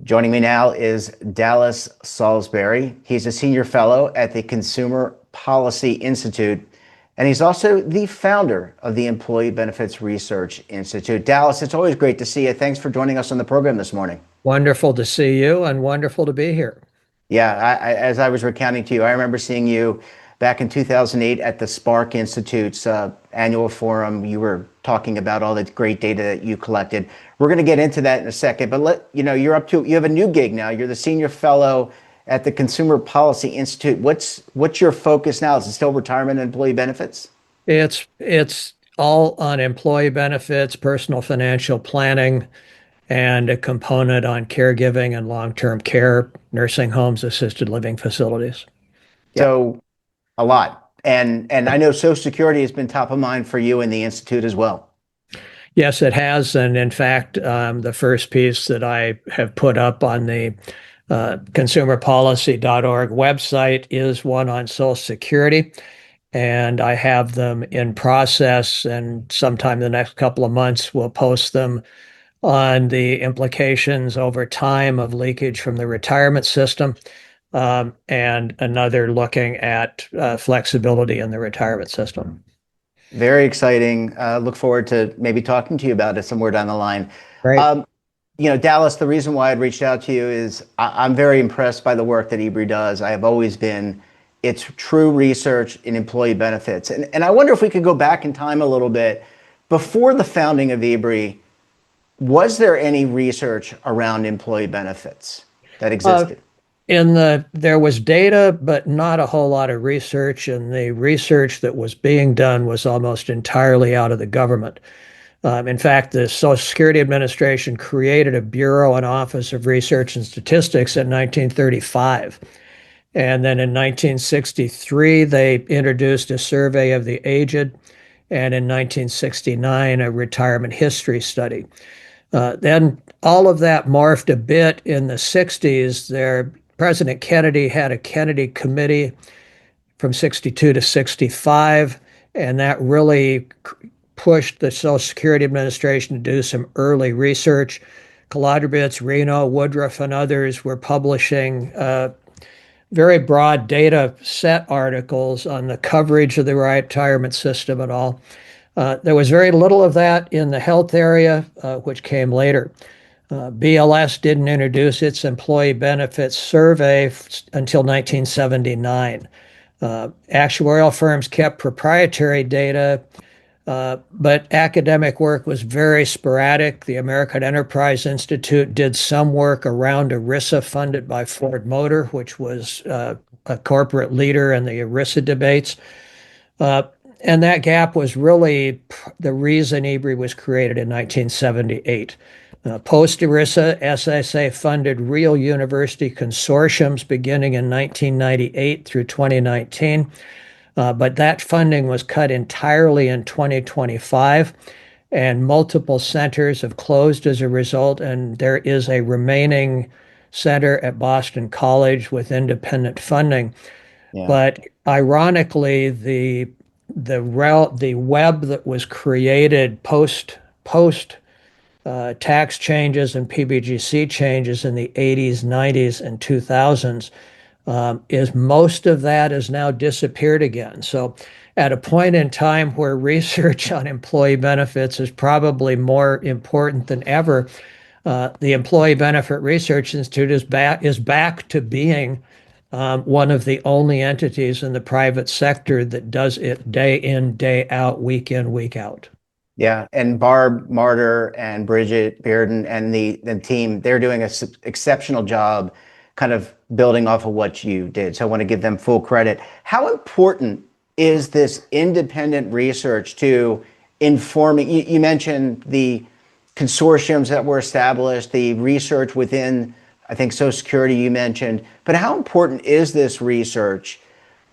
Joining me now is Dallas Salisbury. He's a senior fellow at the Consumer Policy Institute, and he's also the founder of the Employee Benefits Research Institute. Dallas, it's always great to see you. Thanks for joining us on the program this morning. Wonderful to see you and wonderful to be here. Yeah, as I was recounting to you, I remember seeing you back in 2008 at the Spark Institute's annual forum. You were talking about all the great data that you collected. We're going to get into that in a second, but you have a new gig now. You're the senior fellow at the Consumer Policy Institute. What's your focus now? Is it still retirement and employee benefits? It's all on employee benefits, personal financial planning, and a component on caregiving and long-term care, nursing homes, assisted living facilities. Yeah. So a lot. And I know Social Security has been top of mind for you and the Institute as well. Yes, it has. And in fact, the first piece that I have put up on the consumerpolicy.org website is one on Social Security. And I have them in process, and sometime in the next couple of months, we'll post them on the implications over time of leakage from the retirement system, and another looking at flexibility in the retirement system. Very exciting. Look forward to maybe talking to you about it somewhere down the line. Great. Dallas, the reason why I'd reached out to you is I'm very impressed by the work that EBRI does. I have always been. It's true research in employee benefits. And I wonder if we could go back in time a little bit. Before the founding of EBRI, was there any research around employee benefits that existed? There was data, but not a whole lot of research, and the research that was being done was almost entirely out of the government. In fact, the Social Security Administration created a Bureau and Office of Research and Statistics in 1935. And then in 1963, they introduced a survey of the aged, and in 1969, a retirement history study. Then all of that morphed a bit in the 60s. President Kennedy had a Kennedy Committee from 62 to 65, and that really pushed the Social Security Administration to do some early research. Kolodrowitz, Reno, Woodruff, and others were publishing very broad data set articles on the coverage of the retirement system and all. There was very little of that in the health area, which came later. BLS didn't introduce its employee benefits survey until 1979. Actuarial firms kept proprietary data, but academic work was very sporadic. The American Enterprise Institute did some work around ERISA funded by Ford Motor, which was a corporate leader in the ERISA debates. And that gap was really the reason EBRI was created in 1978. Post-ERISA, SSA funded real university consortiums beginning in 1998 through 2019. But that funding was cut entirely in 2025, and multiple centers have closed as a result. And there is a remaining center at Boston College with independent funding. Yeah. But ironically, the web that was created post tax changes and PBGC changes in the 80s, 90s, and 2000s is most of that has now disappeared again. So at a point in time where research on employee benefits is probably more important than ever, the Employee Benefit Research Institute is back to being one of the only entities in the private sector that does it day in, day out, week in, week out. Yeah, and Barb Martyr and Bridget Bearden and the team, they're doing an exceptional job kind of building off of what you did. So I want to give them full credit. How important is this independent research to informing? You mentioned the consortiums that were established, the research within, I think, Social Security you mentioned, but how important is this research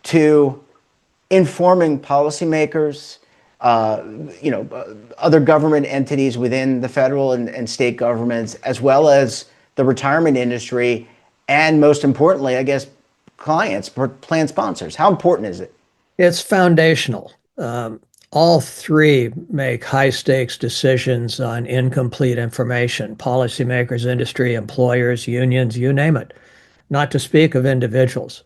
to informing policymakers, other government entities within the federal and state governments, as well as the retirement industry, and most importantly, I guess, clients, plan sponsors? How important is it? It's foundational. all three make high stakes decisions on incomplete information. Policymakers, industry, employers, unions, you name it, not to speak of individuals.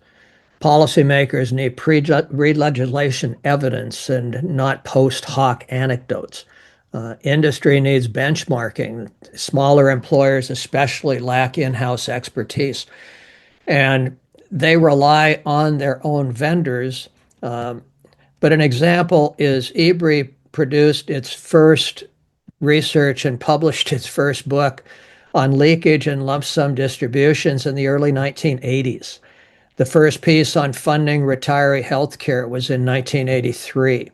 Policymakers need pre-legislation evidence and not post hoc anecdotes. Industry needs benchmarking. Smaller employers especially lack in-house expertise. And they rely on their own vendors. But an example is EBRI produced its first research and published its first book on leakage and lump sum distributions in the early 1980s. The first piece on funding retiree health care was in 1983.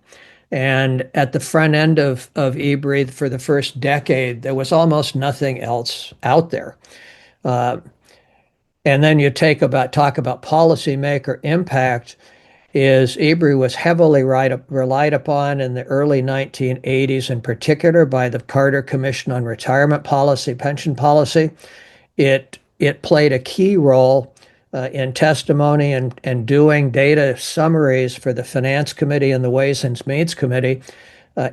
And at the front end of EBRI for the first decade, there was almost nothing else out there. And then you talk about policymaker impact. Is EBRI was heavily relied upon in the early 1980s, in particular by the Carter Commission on Retirement Policy, Pension Policy. It played a key role in testimony and doing data summaries for the Finance Committee and the Ways and Means Committee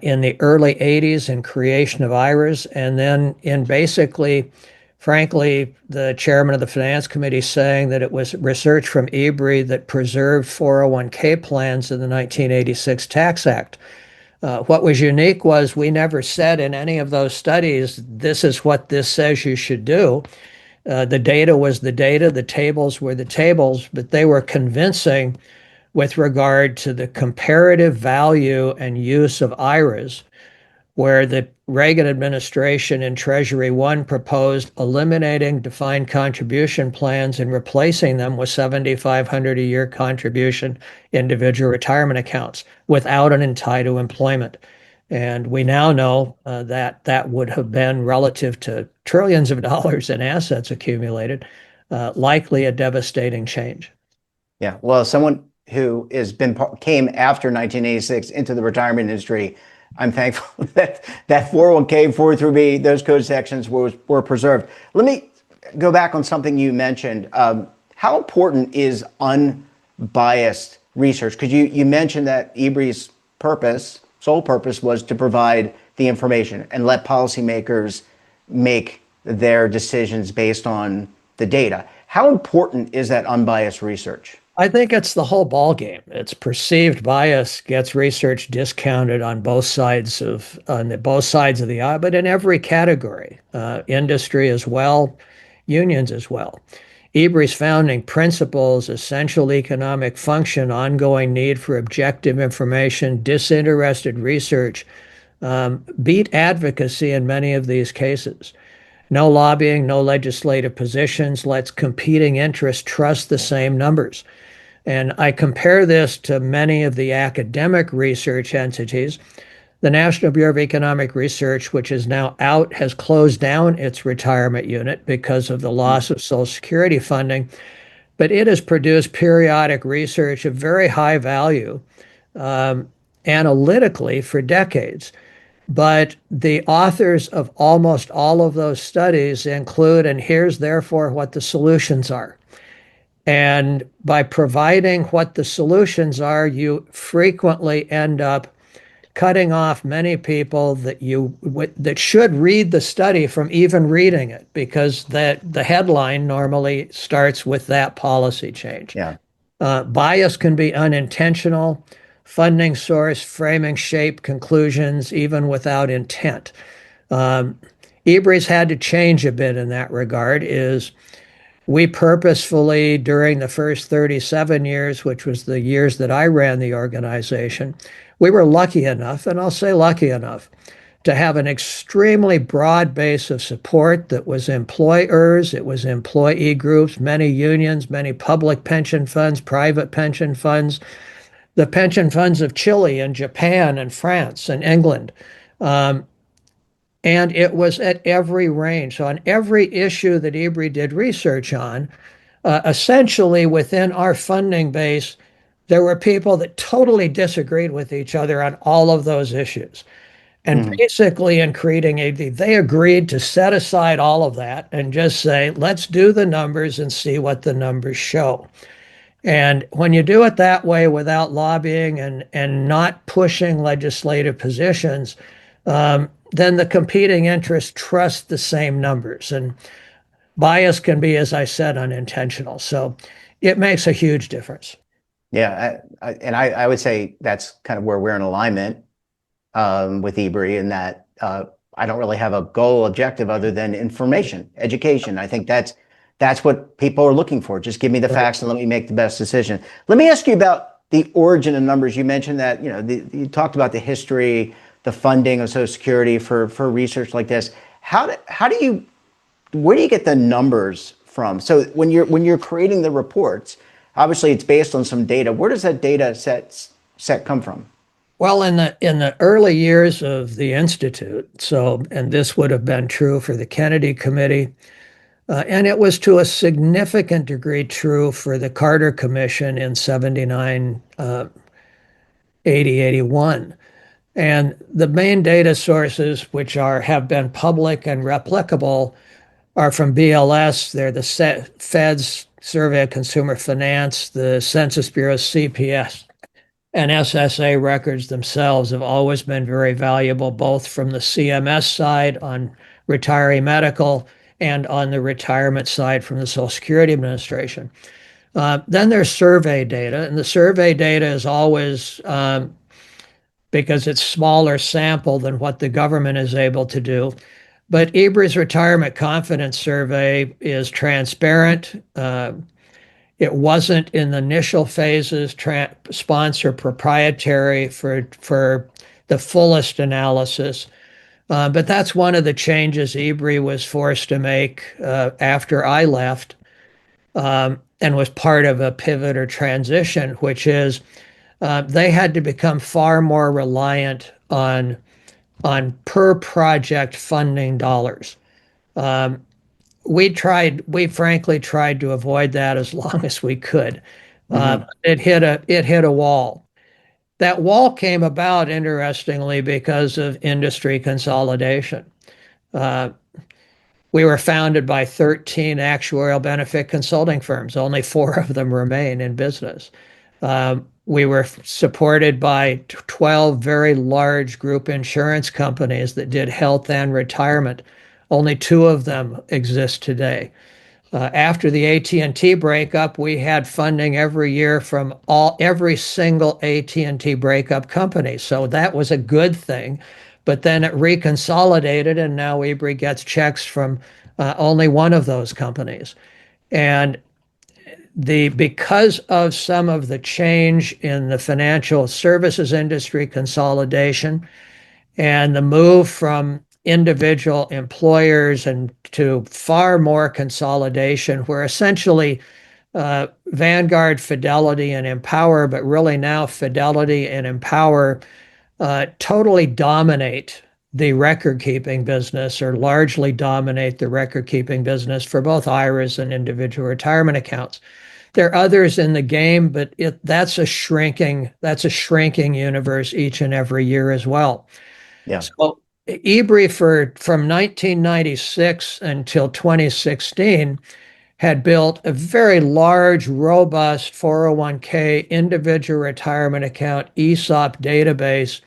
in the early 80s in creation of IRAs, and then in basically, frankly, the chairman of the Finance Committee saying that it was research from EBRI that preserved 401k plans in the 1986 Tax Act. What was unique was we never said in any of those studies, this is what this says you should do. The data was the data, the tables were the tables, but they were convincing with regard to the comparative value and use of IRAs, where the Reagan administration in Treasury One proposed eliminating defined contribution plans and replacing them with $7,500 a year contribution individual retirement accounts without an tie to employment. And we now know that that would have been, relative to trillions of dollars in assets accumulated, likely a devastating change. Yeah, well, someone who came after 1986 into the retirement industry, I'm thankful that 401k, 403b, those code sections were preserved. Let me go back on something you mentioned. How important is unbiased research? Because you mentioned that EBRI's sole purpose was to provide the information and let policymakers make their decisions based on the data. How important is that unbiased research? I think it's the whole ball game. It's perceived bias gets research discounted on both sides of the aisle, but in every category, industry as well, unions as well. EBRI's founding principles, essential economic function, ongoing need for objective information, disinterested research, beat advocacy in many of these cases. No lobbying, no legislative positions, lets competing interests trust the same numbers. And I compare this to many of the academic research entities. The National Bureau of Economic Research, which is now out, has closed down its retirement unit because of the loss of Social Security funding, but it has produced periodic research of very high value analytically for decades. But the authors of almost all of those studies include, and here's therefore what the solutions are. And by providing what the solutions are, you frequently end up cutting off many people that should read the study from even reading it, because the headline normally starts with that policy change. Yeah. Bias can be unintentional, funding source, framing, shape, conclusions, even without intent. EBRI's had to change a bit in that regard. We purposefully, during the first 37 years, which was the years that I ran the organization, we were lucky enough, and I'll say lucky enough, to have an extremely broad base of support that was employers, it was employee groups, many unions, many public pension funds, private pension funds, the pension funds of Chile and Japan and France and England. And it was at every range. So on every issue that EBRI did research on, essentially within our funding base, there were people that totally disagreed with each other on all of those issues. And basically in creating AV, they agreed to set aside all of that and just say, let's do the numbers and see what the numbers show. And when you do it that way without lobbying and not pushing legislative positions, then the competing interests trust the same numbers. And bias can be, as I said, unintentional. So it makes a huge difference. Yeah, I would say that's kind of where we're in alignment with EBRI in that I don't really have a goal objective other than information, education. I think that's what people are looking for. Just give me the Right. facts and let me make the best decision. Let me ask you about the origin of numbers. You mentioned that, you talked about the history, the funding of Social Security for research like this. How do you where do you get the numbers from? So when you're creating the reports, obviously it's based on some data. Where does that data set come from? Well, in the early years of the Institute, so and this would have been true for the Kennedy Committee, and it was to a significant degree true for the Carter Commission in 79, 80, 81. And the main data sources, which have been public and replicable, are from BLS. They're the Fed's Survey of Consumer Finance, the Census Bureau's CPS, and SSA records themselves have always been very valuable, both from the CMS side on retiree medical and on the retirement side from the Social Security Administration. Then there's survey data, and the survey data is always because it's smaller sample than what the government is able to do. But EBRI's Retirement Confidence Survey is transparent. It wasn't in the initial phases sponsor proprietary for the fullest analysis. But that's one of the changes EBRI was forced to make after I left and was part of a pivot or transition, which is they had to become far more reliant on per project funding dollars. We frankly tried to avoid that as long as we could. Mm-hmm. It hit a wall. That wall came about, interestingly, because of industry consolidation. Uh, we were founded by 13 actuarial benefit consulting firms. Only four of them remain in business. We were supported by 12 very large group insurance companies that did health and retirement. Only two of them exist today. After the AT&T breakup, we had funding every year from every single AT&T breakup company. So that was a good thing. But then it reconsolidated, and now EBRI gets checks from only one of those companies. And because of some of the change in the financial services industry consolidation and the move from individual employers and to far more consolidation, where essentially Vanguard, Fidelity, and Empower, but really now Fidelity and Empower totally dominate the record keeping business or largely dominate the record keeping business for both IRAs and individual retirement accounts. There are others in the game, but that's a shrinking universe each and every year as well. Yeah. So EBRI from 1996 until 2016 had built a very large, robust 401k individual retirement account ESOP database,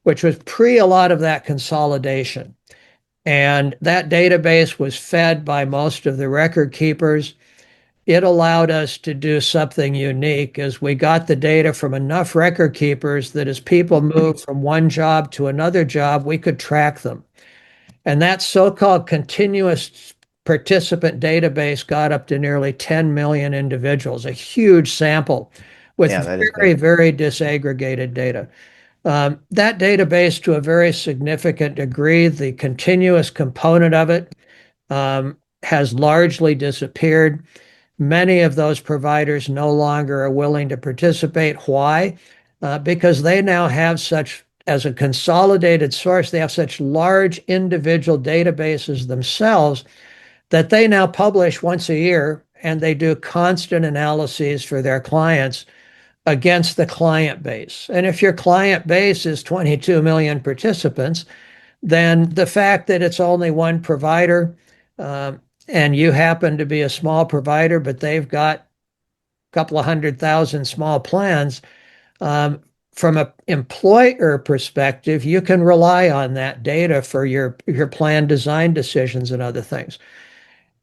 which was pre a lot of that consolidation. And that database was fed by most of the record keepers. It allowed us to do something unique as we got the data from enough record keepers that as people moved from one job to another job, we could track them. And that so-called continuous participant database got up to nearly 10 million individuals, a huge sample with Yeah, that is very, big. very disaggregated data. That database, to a very significant degree, the continuous component of it has largely disappeared. Many of those providers no longer are willing to participate. Why? Because they now have as a consolidated source, they have such large individual databases themselves that they now publish once a year and they do constant analyses for their clients against the client base. And if your client base is 22 million participants, then the fact that it's only one provider and you happen to be a small provider, but they've got couple of 100,000 small plans, from an employer perspective, you can rely on that data for your plan design decisions and other things.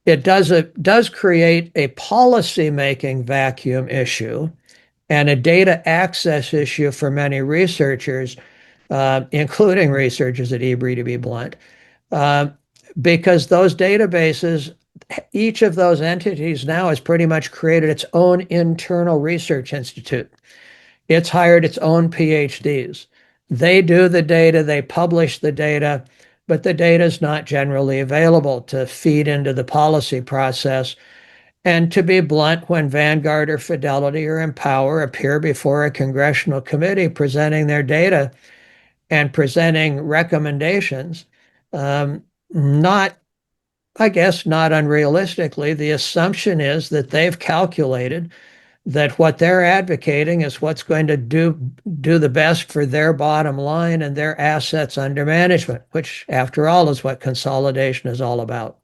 It does create a policy making vacuum issue and a data access issue for many researchers, including researchers at EBRI, to be blunt, uh, because those databases, each of those entities now has pretty much created its own internal research institute. It's hired its own PhDs. They do the data, they publish the data, but the data is not generally available to feed into the policy process. And to be blunt, when Vanguard or Fidelity or Empower appear before a congressional committee presenting their data and presenting recommendations, not, I guess, not unrealistically, the assumption is that they've calculated that what they're advocating is what's going to do the best for their bottom line and their assets under management, which, after all, is what consolidation is all about.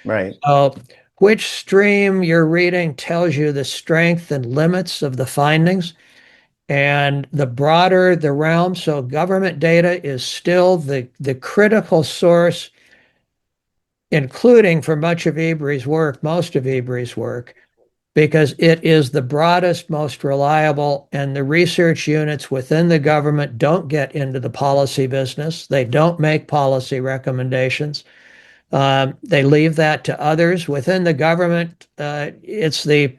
Right. So, which stream you're reading tells you the strength and limits of the findings. And the broader the realm, so government data is still the critical source, including for much of EBRI's work, most of EBRI's work, because it is the broadest, most reliable, and the research units within the government don't get into the policy business. They don't make policy recommendations. They leave that to others within the government. It's the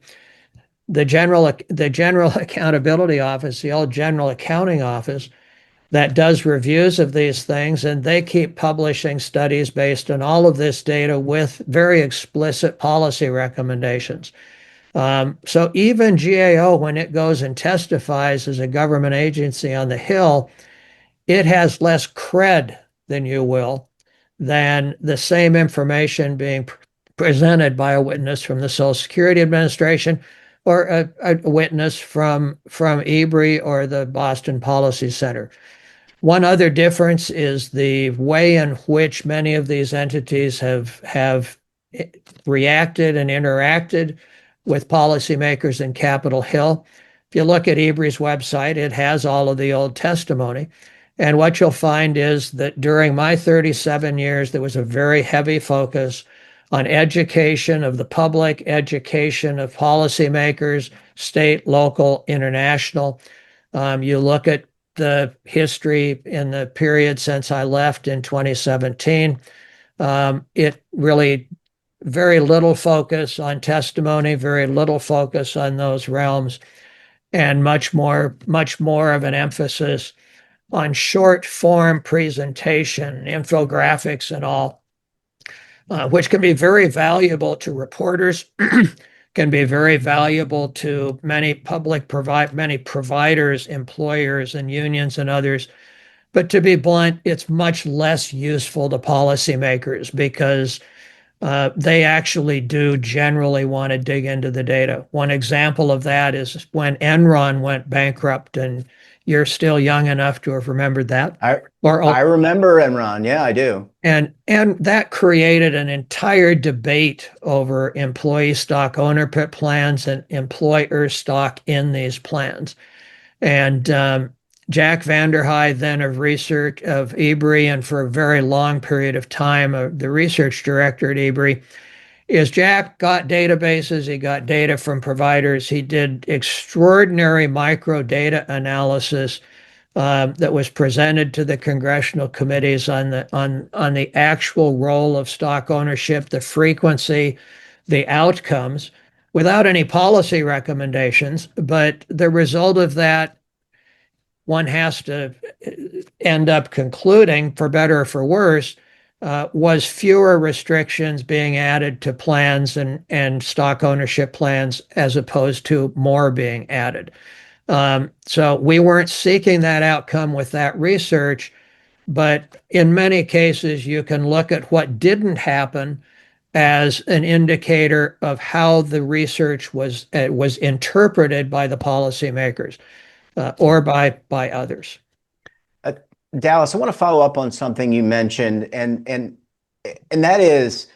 general accountability office, the old general accounting office, that does reviews of these things, and they keep publishing studies based on all of this data with very explicit policy recommendations. So even GAO, when it goes and testifies as a government agency on the Hill, it has less cred than you will than the same information being presented by a witness from the Social Security Administration or a witness from EBRI or the Boston Policy Center. One other difference is the way in which many of these entities have reacted and interacted with policymakers in Capitol Hill. If you look at EBRI's website, it has all of the old testimony. And what you'll find is that during my 37 years, there was a very heavy focus on education of the public, education of policymakers, state, local, international. You look at the history in the period since I left in 2017. It really very little focus on testimony, very little focus on those realms, and much more of an emphasis on short form presentation, infographics, and all, which can be very valuable to reporters, can be very valuable to many many providers, employers, and unions and others. But to be blunt, it's much less useful to policymakers because they actually do generally want to dig into the data. One example of that is when Enron went bankrupt, and you're still young enough to have remembered that. I remember Enron. Yeah, I do. And that created an entire debate over employee stock ownership plans and employer stock in these plans. And Jack Vanderhei, then of research of EBRI, and for a very long period of time, the research director at EBRI, is Jack got databases, he got data from providers, he did extraordinary micro data analysis that was presented to the congressional committees on the actual role of stock ownership, the frequency, the outcomes, without any policy recommendations. But the result of that, one has to end up concluding, for better or for worse, was fewer restrictions being added to plans and stock ownership plans as opposed to more being added. So we weren't seeking that outcome with that research, but in many cases, you can look at what didn't happen as an indicator of how the research was interpreted by the policymakers or by others. Dallas, I want to follow up on something you mentioned, and that is,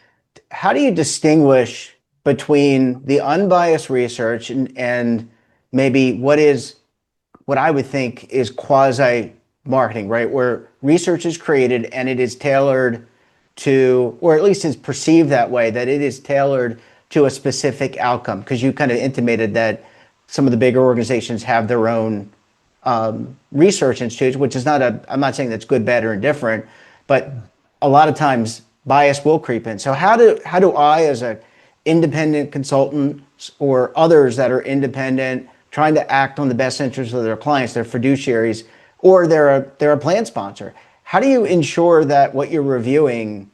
how do you distinguish between the unbiased research and maybe what I would think is quasi marketing, right? Where research is created and it is tailored to, or at least is perceived that way, that it is tailored to a specific outcome. Because you kind of intimated that some of the bigger organizations have their own research institutes, which is not I'm not saying that's good, bad, or indifferent, but a lot of times bias will creep in. So how do I, as a independent consultant or others that are independent, trying to act on the best interests of their clients, their fiduciaries, or they're a plan sponsor, how do you ensure that what you're reviewing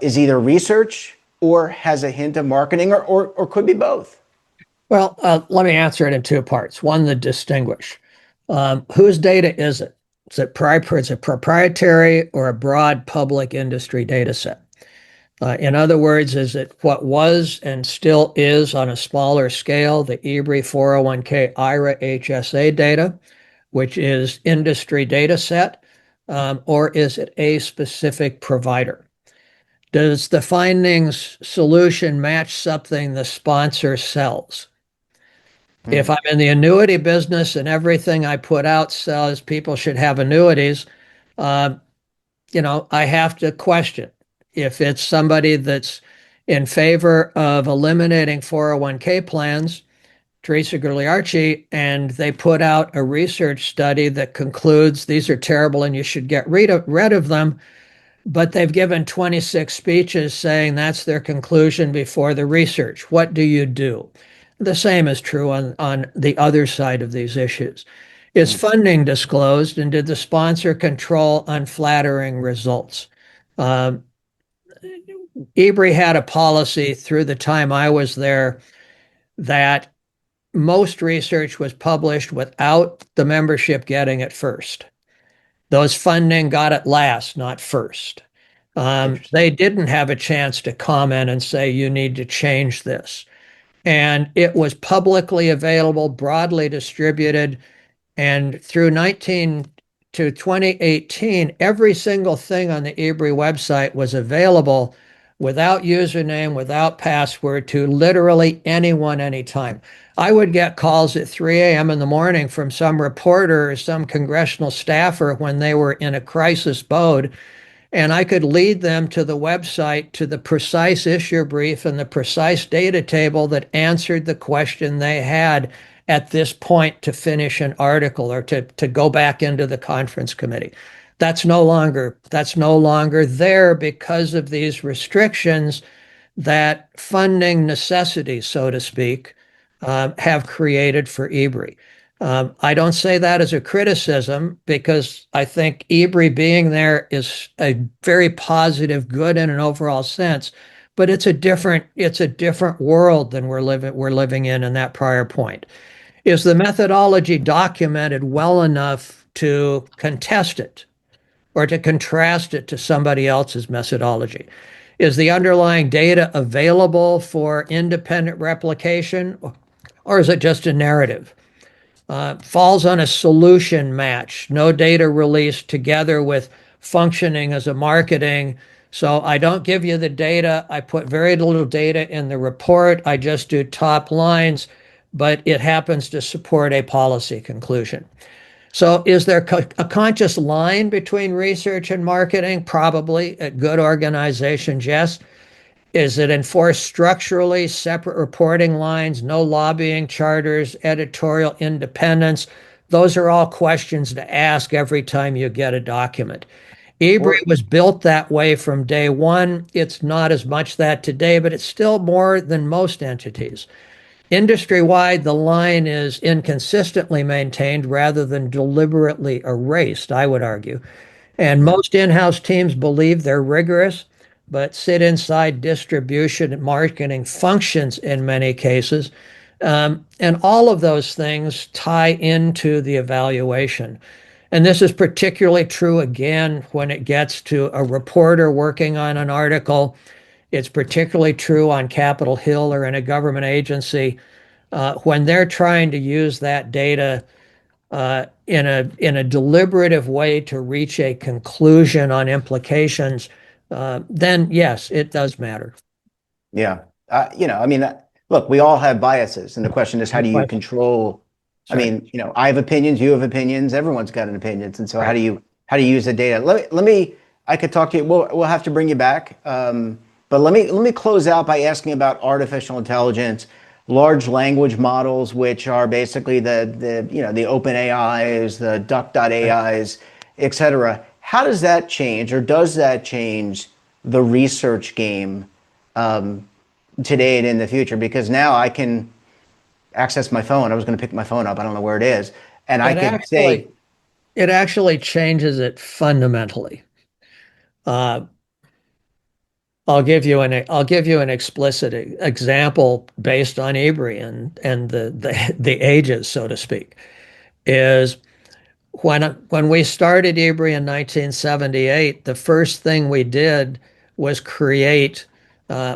is either research or has a hint of marketing or could be both? Well, let me answer it in two parts. One, the distinguish. Whose data is it? Is it proprietary or a broad public industry data set? In other words, is it what was and still is on a smaller scale, the EBRI 401k IRA HSA data, which is industry data set, or is it a specific provider? Does the findings solution match something the sponsor sells? If I'm in the annuity business and everything I put out says people should have annuities, uh, I have to question if it's somebody that's in favor of eliminating 401k plans, Teresa Gugliarchi, and they put out a research study that concludes these are terrible and you should get rid of them. But they've given 26 speeches saying that's their conclusion before the research. What do you do? The same is true on the other side of these issues. Is funding disclosed, and did the sponsor control unflattering results? EBRI had a policy through the time I was there that most research was published without the membership getting it first. Those funding got it last, not first. They didn't have a chance to comment and say, you need to change this. And it was publicly available, broadly distributed. And through 2018, every single thing on the EBRI website was available without username, without password to literally anyone, anytime. I would get calls at 3 a.m. in the morning from some reporter or some congressional staffer when they were in a crisis mode, and I could lead them to the website, to the precise issue brief and the precise data table that answered the question they had at this point to finish an article or to go back into the conference committee. That's no longer there because of these restrictions that funding necessities, so to speak, have created for EBRI. I don't say that as a criticism because I think EBRI being there is a very positive, good in an overall sense, but it's a different world than we're living in that prior point. Is the methodology documented well enough to contest it or to contrast it to somebody else's methodology? Is the underlying data available for independent replication, or is it just a narrative? Falls on a solution match, no data released together with functioning as a marketing. So I don't give you the data. I put very little data in the report. I just do top lines, but it happens to support a policy conclusion. So is there a conscious line between research and marketing? Probably. At good organizations, yes. Is it enforced structurally, separate reporting lines, no lobbying charters, editorial independence? Those are all questions to ask every time you get a document. EBRI was built that way from day one. It's not as much that today, but it's still more than most entities. Industry-wide, the line is inconsistently maintained rather than deliberately erased, I would argue. And most in-house teams believe they're rigorous, but sit inside distribution and marketing functions in many cases. And all of those things tie into the evaluation. And this is particularly true again when it gets to a reporter working on an article. It's particularly true on Capitol Hill or in a government agency when they're trying to use that data in a deliberative way to reach a conclusion on implications. Then yes, it does matter. Yeah. I mean, look, we all have biases, and the question is, how No do you question. control? That's I right. mean, I have opinions, you have opinions, everyone's got an opinions, and so Right. how do you use the data? I could talk to you. We'll have to bring you back, but let me close out by asking about artificial intelligence, large language models, which are basically the open AIs, the duck Right. AIs, et cetera. How does that change, or does that change the research game? Today and in the future, because now I can access my phone. I was going to pick my phone up. I don't know where it is. And I It could actually say, it actually changes it fundamentally. Uh, I'll give you an explicit example based on EBRI and the ages, so to speak, is when we started EBRI in 1978, the first thing we did was create,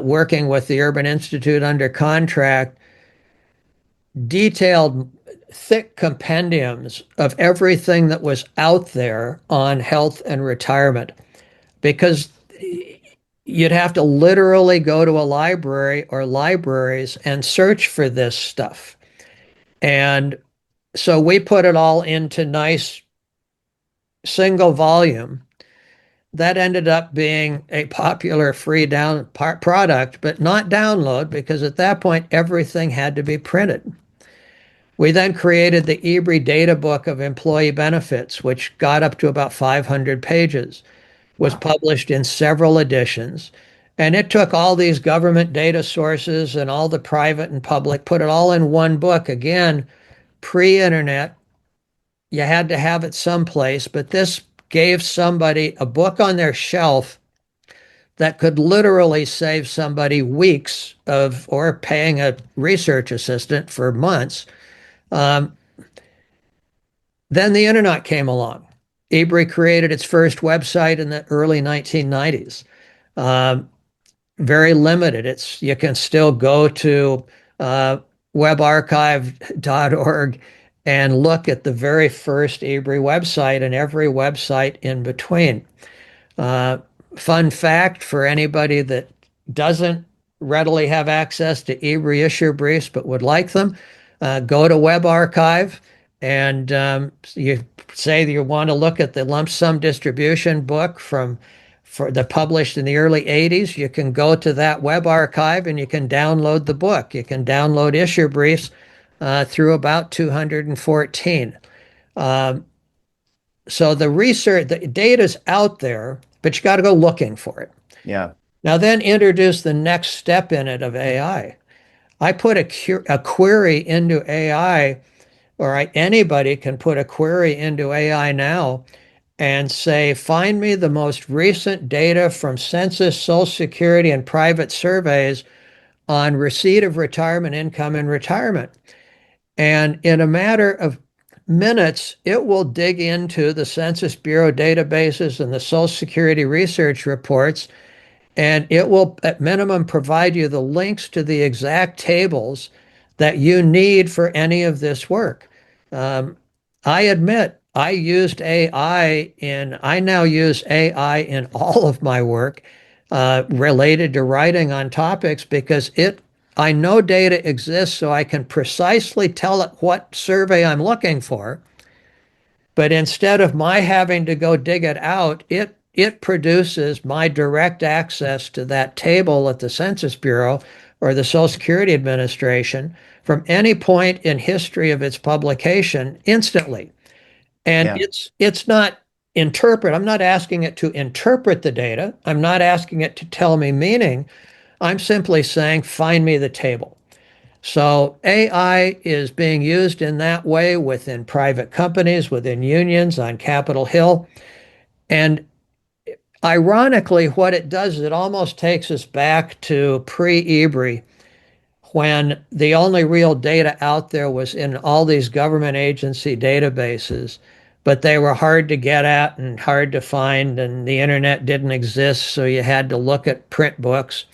working with the Urban Institute under contract, detailed, thick compendiums of everything that was out there on health and retirement, because you'd have to literally go to a library or libraries and search for this stuff. And so we put it all into nice single volume that ended up being a popular free product, but not download, because at that point everything had to be printed. We then created the EBRI data book of employee benefits, which got up to about 500 pages, was wow, published in several editions. And it took all these government data sources and all the private and public, put it all in one book. Again, pre-internet, you had to have it someplace, but this gave somebody a book on their shelf that could literally save somebody weeks of, or paying a research assistant for months. Um, then the internet came along. EBRI created its first website in the early 1990s. Um, Very limited. It's you can still go to uh, webarchive.org and look at the very first EBRI website and every website in between. Uh, Fun fact for anybody that doesn't readily have access to EBRI issue briefs but would like them, go to WebArchive and you say that you want to look at the lump sum distribution book for the published in the early 80s. You can go to that web archive and you can download the book. You can download issue briefs through about 214. Um, so the research, the data's out there, but you got to go looking for it. yeah, Now, then introduce the next step in it of AI. I put a query into AI, or anybody can put a query into AI now and say, find me the most recent data from Census, Social Security, and private surveys on receipt of retirement income and retirement. And in a matter of minutes, it will dig into the Census Bureau databases and the Social Security research reports, and it will, at minimum, provide you the links to the exact tables that you need for any of this work. Um, I admit I now use AI in all of my work related to writing on topics, because I know data exists, so I can precisely tell it what survey I'm looking for. But instead of my having to go dig it out, it produces my direct access to that table at the Census Bureau or the Social Security Administration from any point in history of its publication instantly. And yeah, it's not interpret. I'm not asking it to interpret the data. I'm not asking it to tell me meaning. I'm simply saying, find me the table. So AI is being used in that way within private companies, within unions, on Capitol Hill. And ironically, what it does is it almost takes us back to pre-EBRI, when the only real data out there was in all these government agency databases, but they were hard to get at and hard to find, and the internet didn't exist, so you had to look at print books.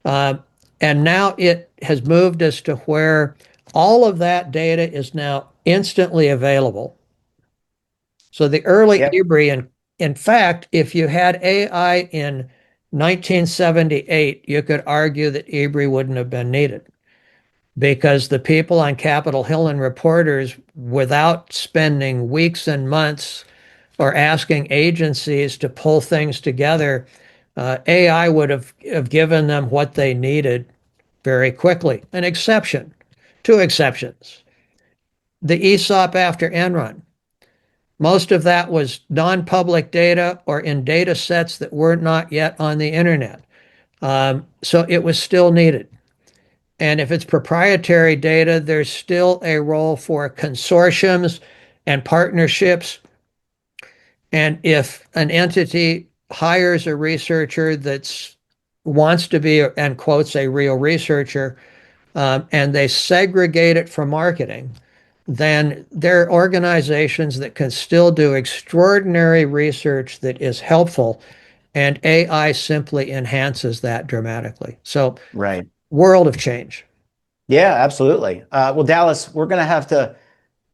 Uh, and now it has moved us to where all of that data is now instantly available. So the early yep, EBRI, in fact, if you had AI in 1978, you could argue that EBRI wouldn't have been needed because the people on Capitol Hill and reporters, without spending weeks and months or asking agencies to pull things together, AI would have given them what they needed very quickly. An exception, two exceptions. The ESOP after Enron. Most of that was non-public data or in data sets that were not yet on the internet. So it was still needed. And if it's proprietary data, there's still a role for consortiums and partnerships. And if an entity hires a researcher that wants to be, and quotes, a real researcher, and they segregate it from marketing, then there are organizations that can still do extraordinary research that is helpful, and AI simply enhances that dramatically. So, Right. world of change. Yeah, absolutely. Well, Dallas, we're going to have to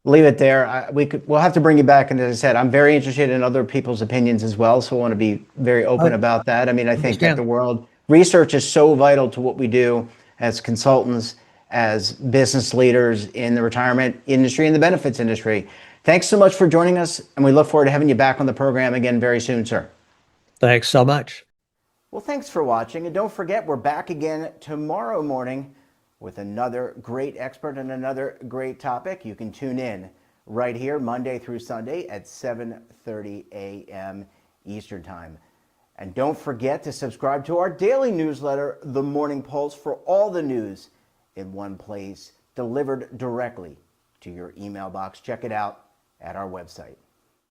leave it there. We'll have to bring you back. And as I said, I'm very interested in other people's opinions as well. So I want to be very open I about that. I mean, I think that understand. the world research is so vital to what we do as consultants, as business leaders in the retirement industry and the benefits industry. Thanks so much for joining us. And we look forward to having you back on the program again very soon, sir. Thanks so much. Well, thanks for watching. And don't forget, we're back again tomorrow morning with another great expert and another great topic. You can tune in right here Monday through Sunday at 7:30 a.m. Eastern Time. And don't forget to subscribe to our daily newsletter, The Morning Pulse, for all the news in one place, delivered directly to your email box. Check it out at our website.